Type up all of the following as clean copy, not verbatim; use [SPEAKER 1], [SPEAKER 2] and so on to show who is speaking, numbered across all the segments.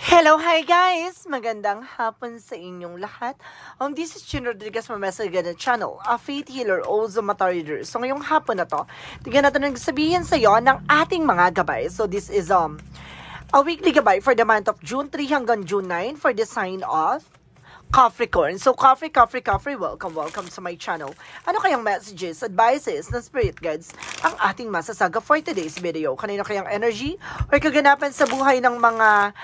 [SPEAKER 1] Hello, hi guys! Magandang hapon sa inyong lahat. This is Chin Rodriguez from Messenger Channel, a faith healer, also mata reader. So ngayong hapon na to, tignan natin nagsabihin sa iyo ng ating mga gabay. So this is a weekly gabay for the month of June 3 hanggang June 9 for the sign of Capricorn. So, Capri, welcome sa my channel. Ano kayang messages, advices, na spirit guides ang ating masasaga for today's video? Kanino kayang energy or kaganapan sa buhay ng mga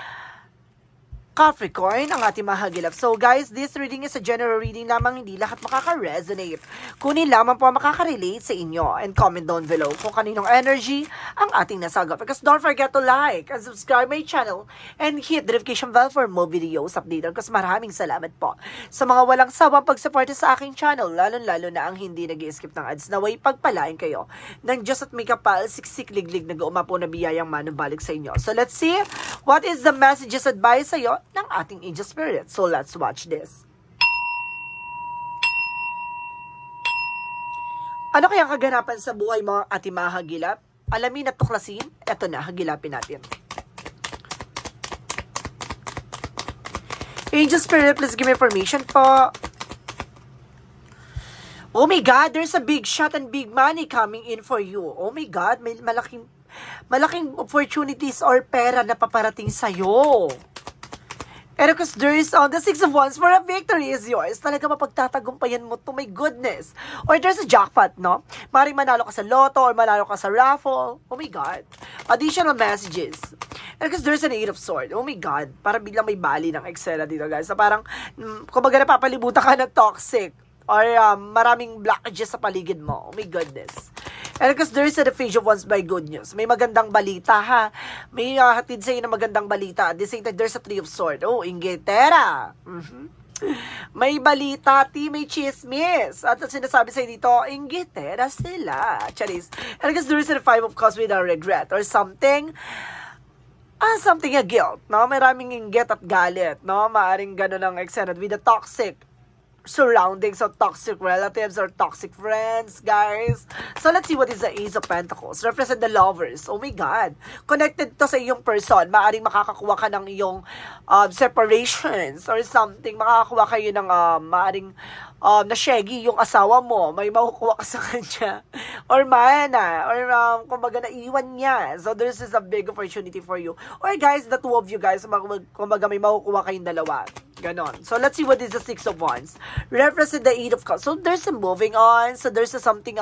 [SPEAKER 1] Capricorn ang ating mahagilap. So guys, this reading is a general reading lamang, hindi lahat makaka-resonate. Kunin lamang po ang makaka-relate sa inyo and comment down below kung kaninong energy ang ating nasagap. Because don't forget to like and subscribe my channel and hit the notification bell for more videos updated. Kasi maraming salamat po sa mga walang sawang pagsuporta sa aking channel, lalo na ang hindi nag-skip ng ads. Naway pagpalain kayo ng Diyos at may kapal, siksik, liglig, nag-uumapo na biyayang manubalik sa inyo. So let's see what is the messages advice sa iyo ng ating angel spirit. So let's watch this. Ano kaya kaganapan sa buhay mo ating mga hagilap? Alamin at tuklasin, eto na, hagilapin natin. Angel spirit, please give me information po. Oh my God, there's a big shot and big money coming in for you. Oh my God, may malaking opportunities or pera na paparating sa'yo. And because there is the Six of Wands for a victory is yours. Talaga mapagtatagumpayan mo to, my goodness. Or there's a jackpot, no? Maring manalo ka sa lotto or manalo ka sa raffle. Oh my God. Additional messages. And because there's an Eight of Swords. Oh my God. Parang biglang may bali ng eksena dito, guys. So parang, kumbaga napapalibutan ka ng toxic. Or maraming blockages sa paligid mo. Oh my goodness. And because there is a Page of Wands by good news. May magandang balita, ha? May hatid sa iyo na magandang balita. At the same time, there's a Three of Swords. Oh, Inglaterra. May balita, may chismis. At sinasabi sa dito, Inglaterra sila. Charis. And because there is a Five of Cups with a regret or something. Something a guilt, no? Maraming inggit at galit, no? Maaring ganun ang eksena with the toxic surroundings of toxic relatives or toxic friends, guys. So, let's see what is the Ace of Pentacles. Represent the lovers. Oh my God. Connected to sa iyong person. Maaring makakakuha ka ng iyong separations or something. Makakakuha kayo ng maaring na-shaggy yung asawa mo. May makukuha ka sa kanya. Or mana. Or kumbaga naiwan niya. So, this is a big opportunity for you. Or guys, the two of you guys, kumbaga may makukuha kayong dalawa. Ganon. So, let's see what is the Six of Wands. Represent the Eight of Cups. So, there's a moving on. So, there's a something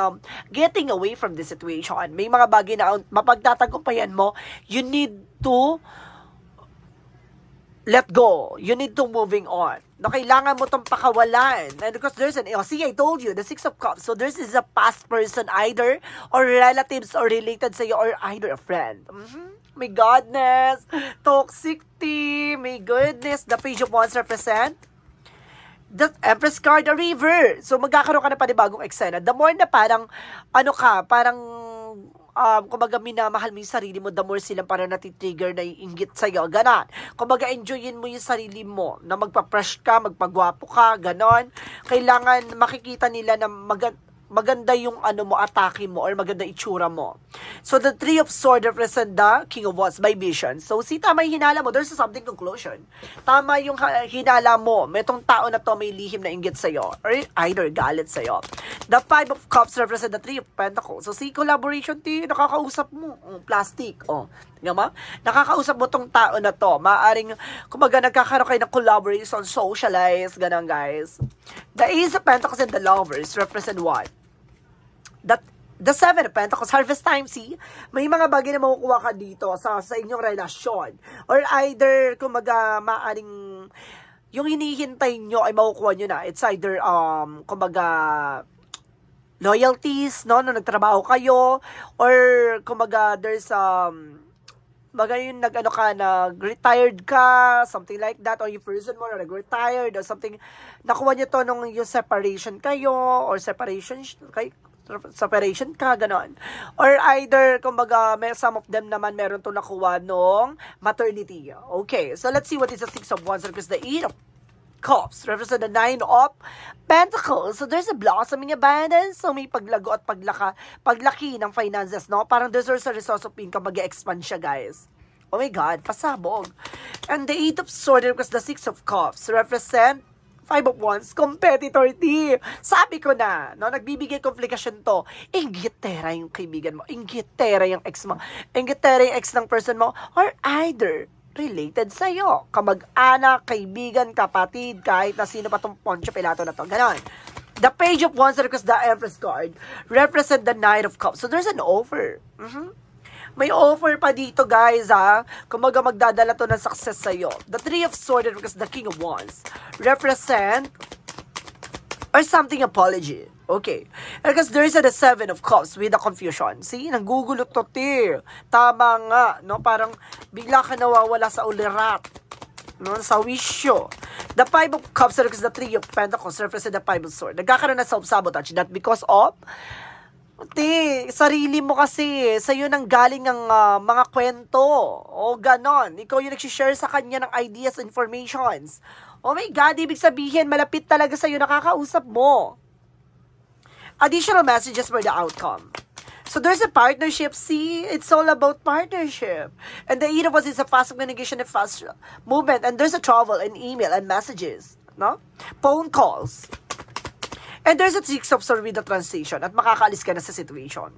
[SPEAKER 1] getting away from the situation. May mga bagay na mapagtatagumpayan mo. You need to let go. You need to moving on. No, kailangan mo itong pakawalan. And because there's see, I told you, the Six of Cups. So, this is a past person either, or relatives, or related sa iyo, or either a friend. My goodness. Toxic tea. My goodness. The Page of Wands represent the Empress card, the River. So, magkakaroon ka na panibagong eksena. The more na parang, kumbaga minamahal mo yung sarili mo, the more silang parang natitrigger na inggit sa'yo, ganon. Kumbaga enjoyin mo yung sarili mo, na magpa-fresh ka, magpagwapo ka, ganon. Kailangan makikita nila na maganda yung atake mo or maganda itsura mo. So, the Three of Swords represent the King of Wands by vision. So, tama yung hinala mo. There's something conclusion. Tama yung hinala mo. May itong tao na to may lihim na inggit sa'yo or either galit sa'yo. The Five of Cups represent the Three of Pentacles. So, collaboration, nakakausap mo. Plastic. Tingnan mo? Nakakausap mo tong tao na to. Maaring, kumbaga, nagkakaroon kayo ng collaboration, socialize, ganun, guys. The Ace of Pentacles and the Lovers represent what? The Seven of Pentacles, harvest time, see? May mga bagay na makukuha ka dito sa inyong relasyon. Or either, kumbaga, maaring yung hinihintay nyo ay makukuha nyo na. It's either, kumbaga, loyalties, no? Nung nagtrabaho kayo. Or, kumbaga, there's, baga yung nag-retired ka, something like that, or yung person mo na nag-retired, or something, nakuha nyo to nung yung separation kayo, or separation ka, ganon. Or either, kumbaga, some of them naman meron to nakuha nung maternity. Okay, so let's see what is the Six of Wands, because the Eight of Cups represent the Nine of Pentacles. So, there's a blossoming abundance. So, may paglago at paglaki ng finances, no? Parang there's a resource of income, mag-expand siya, guys. Oh my God, pasabog. And the Eight of Swords, because the Six of Cups, represent Five of Wands, competitor D. Sabi ko na, no, nagbibigay komplikasyon to. Inggitera yung kaibigan mo. Inggitera yung ex mo. Inggitera yung ex ng person mo. Or either, related sa'yo. Kamag-anak, kaibigan, kapatid, kahit na sino pa tong Poncio Pilato na to. Ganon. The Page of Wands, because the Empress card, represent the Knight of Cups. So, there's an offer. May offer pa dito, guys, ha? Kumaga magdadala to ng success sa'yo. The Three of Swords, because the King of Wands, represent or something apology. Okay. Because there is the Seven of Cups with the confusion. See? Nanggugulo to, te. Tama nga, no? Parang bigla ka nawawala sa ulirat. No? Sa wisyo. The Five of Cups, because the Three of Pentacles, represent the Five of Swords. Nagkakaroon na self-sabotage. That because of sarili mo kasi, sa'yo nang galing ang mga kwento. O ganon. Ikaw yung nagsishare sa kanya ng ideas, informations. Oh my God, ibig sabihin, malapit talaga sa'yo nakakausap mo. Additional messages for the outcome. So there's a partnership. See, it's all about partnership. And the Eight of Wands is a fast communication and fast movement. And there's a travel and email and messages. No? Phone calls. And there's a Six of Swords with the transition at makakaalis ka na sa situation.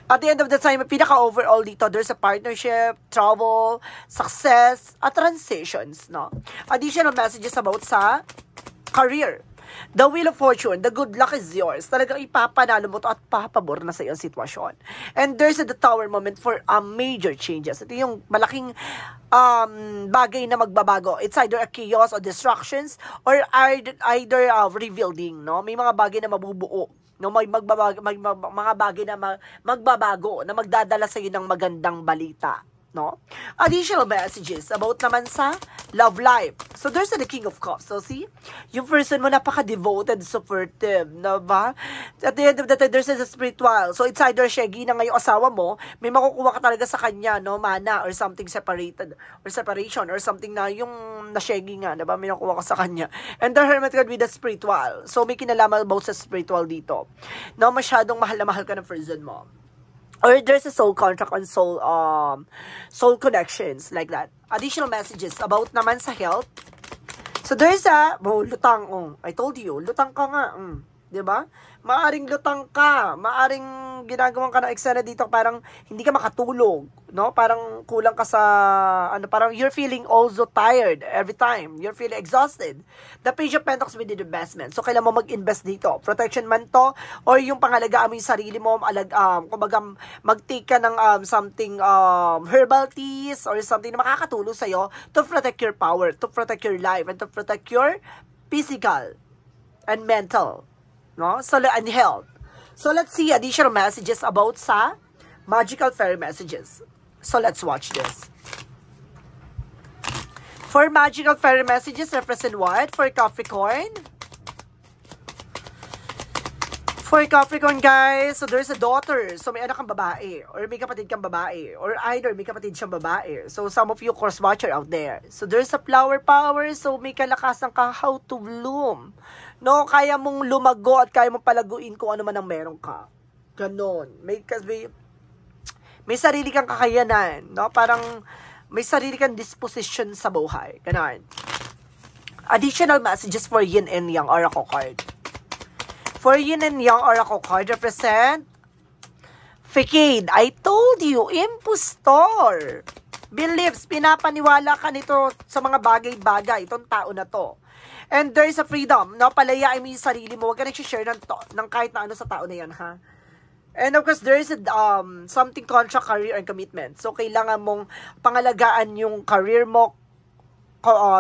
[SPEAKER 1] At the end of the time, pinaka-overall dito, there's a partnership, travel, success, at transitions. No? Additional messages about sa career. The Wheel of Fortune, the good luck is yours. Talagang ipapanalo mo to at papabor na sa iyong sitwasyon. And there's the Tower moment for major changes. Ito yung malaking bagay na magbabago. It's either a chaos or distractions or either rebuilding. No? May mga bagay na mabubuo. No, may mga bagay na magbabago na magdadala sa iyo ng magandang balita. No? Additional messages about naman sa love life. So, there's the King of Cups. So, see? Yung person mo napaka-devoted, supportive. No ba? At the end of the day, there's a spiritual. So, it's either shaggy na ngayong asawa mo, may makukuha ka talaga sa kanya, no? Mana or something separated or separation or something na yung na-shaggy nga, diba? May nakuha ka sa kanya. And the Hermit card with the spiritual. So, may kinalaman about sa spiritual dito. No, masyadong mahal na mahal ka ng person mo. Or there's a soul contract on soul connections, like that. Additional messages about naman sa health. So there's a, lutang, I told you, lutang ka nga, diba? Maaring lutang ka, maaring ginagawa ka ng eksena dito, parang hindi ka makatulog, no? Parang kulang ka sa, parang you're feeling also tired every time. You're feeling exhausted. The Page of Pentacles with the investment. So, kailan mo mag-invest dito? Protection man to, or yung pangalagaan mo yung sarili mo, kumbaga, mag-take ka ng something, herbal teas, or something na makakatulong sa'yo to protect your power, to protect your life, and to protect your physical and mental. No? So, and health. So, let's see additional messages about sa magical fairy messages. So, let's watch this. For magical fairy messages, represent what? For Capricorn? For Capricorn, guys, so there's a daughter. So, may anak kang babae. Or may kapatid kang babae. Or either may kapatid siyang babae. So, some of you cross-watcher out there. So, there's a flower power. So, may kalakasan ka how to bloom. No, kaya mong lumago at kaya mong palaguin kung ano man ang meron ka. Ganon. May sarili kang kakayanan. No? Parang may sarili kang disposition sa buhay. Ganon. Additional messages for Yin and Yang Oracle card. For Yin and Yang Oracle card, represent Facade. I told you, impostor. Beliefs, pinapaniwala ka nito sa mga bagay-bagay. Itong tao na to. And there is a freedom, no? Palayain mo yung sarili mo. Huwag ka nag-share ng kahit na ano sa tao na yan, ha? And of course, there is a, something contract, career, and commitment. So, kailangan mong pangalagaan yung career mo,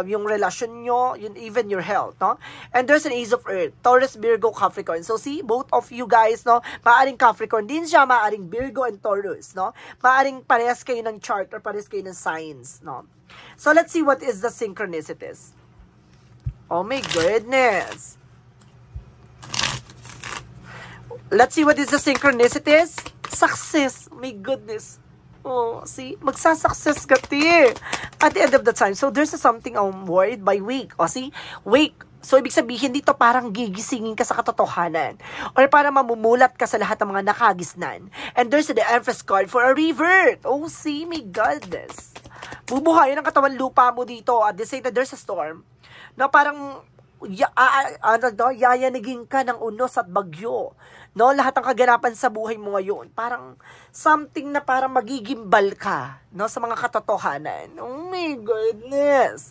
[SPEAKER 1] yung relasyon nyo, even your health, no? And there's an Ace of Earth, Taurus, Virgo, Capricorn. So, see, both of you guys, no? Maaring Capricorn din siya, maaring Virgo and Taurus, no? Maaring parehas kayo ng chart or parehas kayo ng signs, no? So, let's see what is the synchronicities. Oh my goodness. Let's see what is the synchronicities. Success. My goodness. Oh, see? Magsasuccess ka, ti. At the end of the time. So, there's something word by week. Oh, see? Wake. So, ibig sabihin dito parang gigisingin ka sa katotohanan. Or parang mamumulat ka sa lahat ng mga nakagisnan. And there's the Empress card for a revert. Oh, see? My goodness. Bubuhayin ang katawan lupa mo dito. At the same time, there's a storm. Na parang, yayanigin ka ng unos at bagyo. No, lahat ng kaganapan sa buhay mo ngayon, parang something na parang magigimbal ka, no, sa mga katotohanan. Oh my goodness.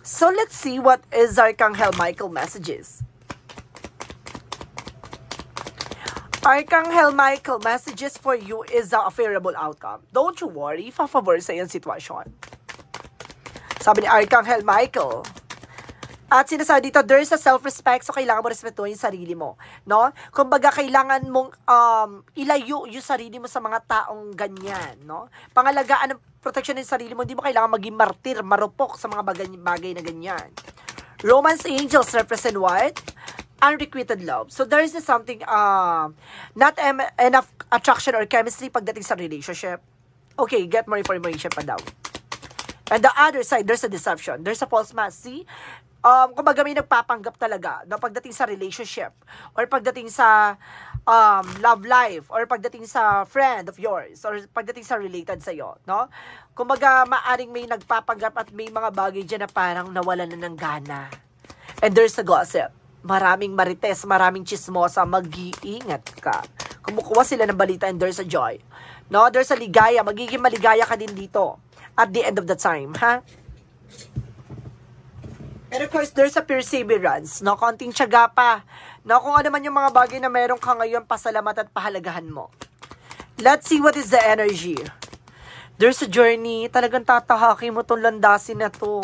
[SPEAKER 1] So let's see what is Archangel Michael messages. Archangel Michael messages for you is a favorable outcome. Don't you worry, fa-favor sa iyong sitwasyon. Sabi ni Archangel Michael. At sinasabi dito, there's a self-respect, so kailangan mo respetuhin yung sarili mo, no? Kumbaga, kailangan mong ilayo yung sarili mo sa mga taong ganyan, no? Pangalagaan ng protection ng sarili mo, hindi mo kailangan maging martir, marupok sa mga bagay na ganyan. Romance angels represent what? Unrequited love. So, there is something, not enough attraction or chemistry pagdating sa relationship. Okay, get more information pa daw. And the other side, there's a deception. There's a false mask. See? Kumbaga may nagpapanggap talaga na pagdating sa relationship or pagdating sa love life or pagdating sa friend of yours or pagdating sa related sa'yo, no? Kumbaga maaring may nagpapanggap at may mga bagay dyan na parang nawalan na ng gana. And there's a gossip. Maraming marites, maraming chismosa, mag-iingat ka. Kumukuha sila ng balita and there's a joy. No? There's a ligaya, magiging maligaya ka din dito at the end of the time, ha? And of course, there's a perseverance, no? Konting tiyaga pa, no? Kung ano man yung mga bagay na meron ka ngayon, pasalamat at pahalagahan mo. Let's see what is the energy. There's a journey. Talagang tatahakin mo tong landasin na to.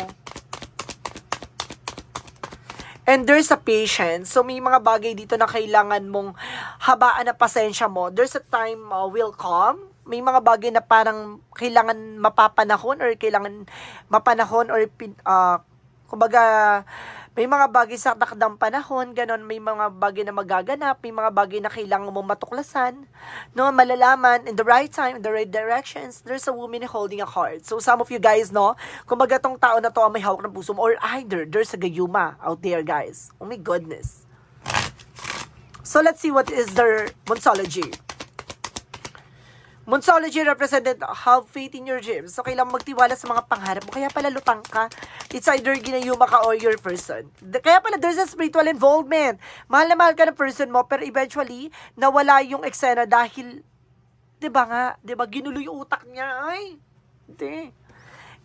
[SPEAKER 1] And there's a patience. So, may mga bagay dito na kailangan mong habaan na pasensya mo. There's a time will come. May mga bagay na parang kailangan mapapanahon or kailangan mapanahon or kumbaga, may mga bagay sa takdang panahon, ganon, may mga bagay na magaganap, may mga bagay na kailangan mong matuklasan, no, malalaman, in the right time, in the right directions, there's a woman holding a heart. So, some of you guys, no, kumbaga tong tao na to ang may hawak ng puso mo, or either, there's a gayuma out there, guys. Oh my goodness. So, let's see what is their Monsology. Monsology represented have faith in your dreams. So, kailangan magtiwala sa mga pangarap mo. Kaya pala lutang ka. It's either ginayuma ka or your person. Kaya pala there's a spiritual involvement. Mahal na mahal ka ng person mo, pero eventually, nawala yung eksena dahil, diba nga, diba, ginulo yung utak niya. Ay, hindi.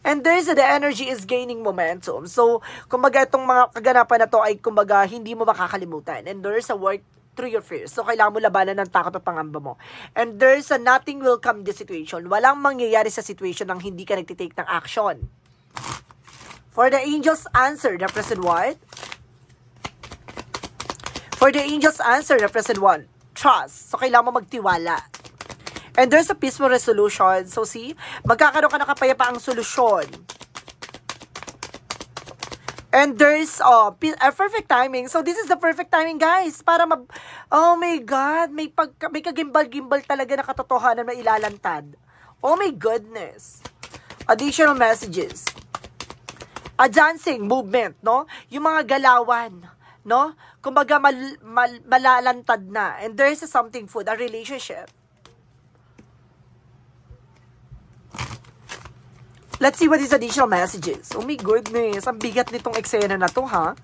[SPEAKER 1] And there's the energy is gaining momentum. So, kumbaga itong mga kaganapan na to ay kumbaga hindi mo makakalimutan. And there's a work through your fears. So, kailangan mo labanan ng takot at pangamba mo. And there's a nothing will come this situation. Walang mangyayari sa situation nang hindi ka nagtitake ng action. For the angels answer, represent what? For the angels answer, represent what? Trust. So, kailangan mo magtiwala. And there's a peaceful resolution. So, see? Magkakaroon ka ng kapayapaang solusyon. And there's a perfect timing. So, this is the perfect timing, guys. Para oh my God, may kagimbal-gimbal talaga na katotohanan na ilalantad. Oh my goodness. Additional messages. A dancing movement, no? Yung mga galawan, no? Kumbaga malalantad na. And there's something food, a relationship. Let's see what is additional messages. Oh my goodness, ang bigat nitong eksena na to, ha?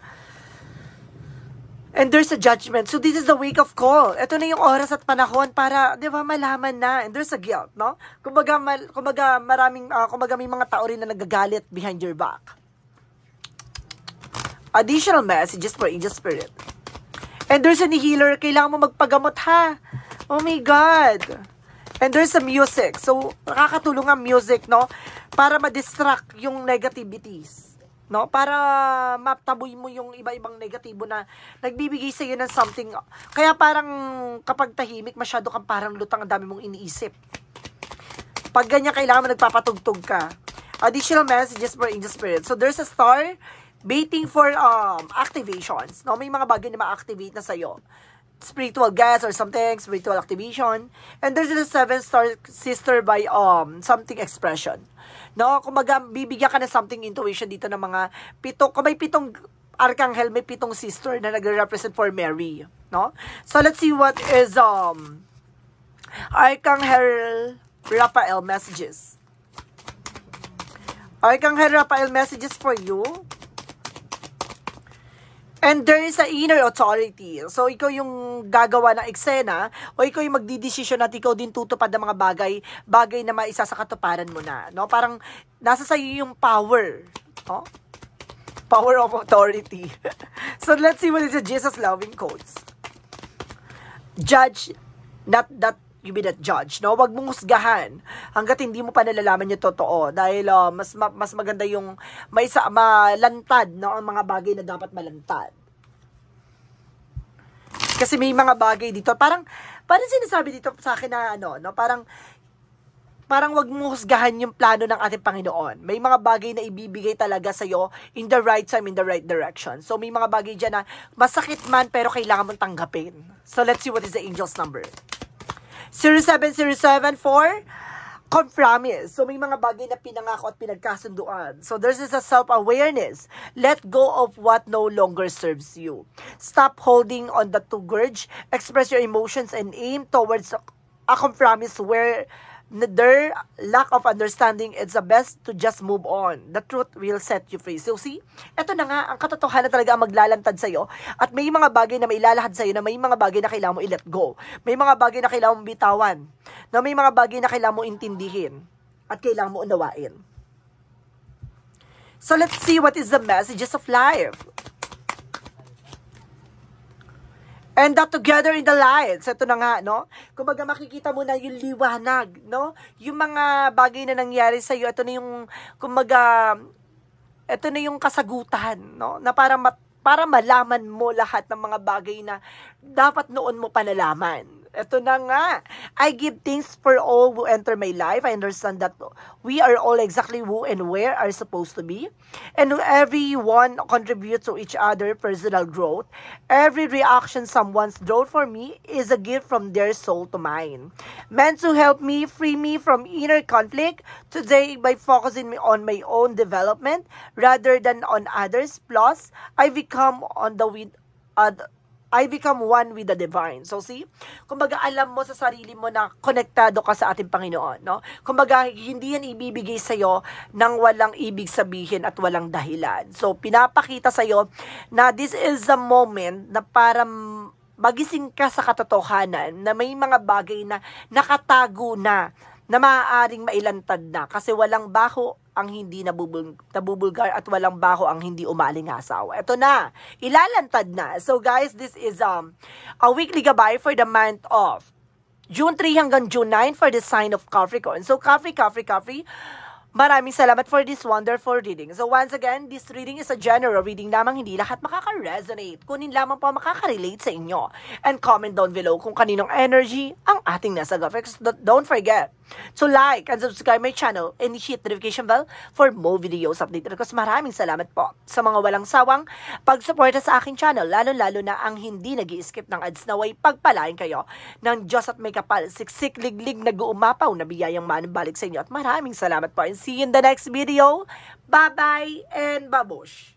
[SPEAKER 1] And there's a judgment. So this is the wake of call. Ito na yung oras at panahon para, di ba, malaman na. And there's a guilt, no? Kumbaga may mga tao rin na nagagalit behind your back. Additional messages for angel spirit. And there's a healer. Kailangan mo magpagamot, ha? Oh my God. And there's a music. So, nakakatulong ang music, no? Para ma-distract yung negativities. No? Para mataboy mo yung iba-ibang negatibo na nagbibigay sa iyo ng something. Kaya parang kapag tahimik, masyado kang parang lutang, ang dami mong iniisip. Pag ganyan, kailangan mo nagpapatugtog ka. Additional messages for angel spirit. So, there's a star waiting for activations. No? May mga bagay na ma-activate na sa'yo. Spiritual gas or something, spiritual activation. And there's the 7-star sister by something expression. No, kumaga bibigyan ka ng something intuition dito ng mga kung may 7 archangel, may 7 sister na nagre-represent for Mary, no? So let's see what is Archangel Raphael messages. Archangel Raphael messages for you. And there is a inner authority. So, ikaw yung gagawa ng eksena o ikaw yung magdidesisyon at ikaw din tutupad ng mga bagay na maisa sa katuparan mo na. No? Parang nasa sa'yo yung power. No? Power of authority. So, let's see what is the Jesus loving quotes. Judge, not that you be that judge, no? Wag mong husgahan hangga't hindi mo pa nalalaman yung totoo dahil mas maganda yung malantad, no, ang mga bagay na dapat malantad. Kasi may mga bagay dito, parang sinasabi dito sa akin na no, parang wag mong husgahan yung plano ng ating Panginoon. May mga bagay na ibibigay talaga sa iyo in the right time, in the right direction. So may mga bagay diyan na masakit man pero kailangan mong tanggapin. So let's see what is the angel's number. 0707 for compromise. So, may mga bagay na pinangako at pinagkasunduan. So, there's a self-awareness. Let go of what no longer serves you. Stop holding on the to grudge. Express your emotions and aim towards a compromise where their lack of understanding, it's the best to just move on. The truth will set you free. So see, eto na nga, ang katotohanan talaga ang maglalantad sa'yo. At may mga bagay na mailalahad sa'yo na may mga bagay na kailangan mo i-let go. May mga bagay na kailangan mo bitawan. Na may mga bagay na kailangan mo intindihin. At kailangan mo unawain. So let's see what is the messages of life. And that together in the lights. Ito na nga, no? Kumbaga makikita mo na yung liwanag, no? Yung mga bagay na nangyari sa iyo, ito na yung, kumbaga, ito na yung kasagutan, no? Na para malaman mo lahat ng mga bagay na dapat noon mo pa nalaman. Ito na nga. I give thanks for all who enter my life. I understand that we are all exactly who and where are supposed to be. And everyone contributes to each other personal growth. Every reaction someone's drawn for me is a gift from their soul to mine. Meant to help me, free me from inner conflict today by focusing on my own development rather than on others. Plus, I become one with the divine. So see, kumbaga alam mo sa sarili mo na konektado ka sa ating Panginoon, no? Kumbaga hindi yan ibibigay sa iyo nang walang ibig sabihin at walang dahilan. So pinapakita sa iyo na this is the moment na para magising ka sa katotohanan na may mga bagay na nakatago na maaaring mailantad na kasi walang baho ang hindi nabubulgar at walang baho ang hindi umalingasaw. Ito na, ilalantad na. So guys, this is a weekly gabay for the month of June 3 hanggang June 9 for the sign of Capricorn. So Capri, maraming salamat for this wonderful reading. So once again, this reading is a general reading lamang, hindi lahat makaka-resonate. Kunin lamang po makaka-relate sa inyo. And comment down below kung kaninong energy ang ating nasa graphics. Don't forget to like and subscribe my channel and hit notification bell for more videos updated. Because maraming salamat po sa mga walang sawang pagsuporta sa aking channel, lalo-lalo na ang hindi nag-i-skip ng ads. Naway pagpalain kayo ng Diyos at may kapal, siksik, liglig, nag-uumapaw na biyayang manubalik sa inyo. At maraming salamat po and see you in the next video. Bye-bye and babush!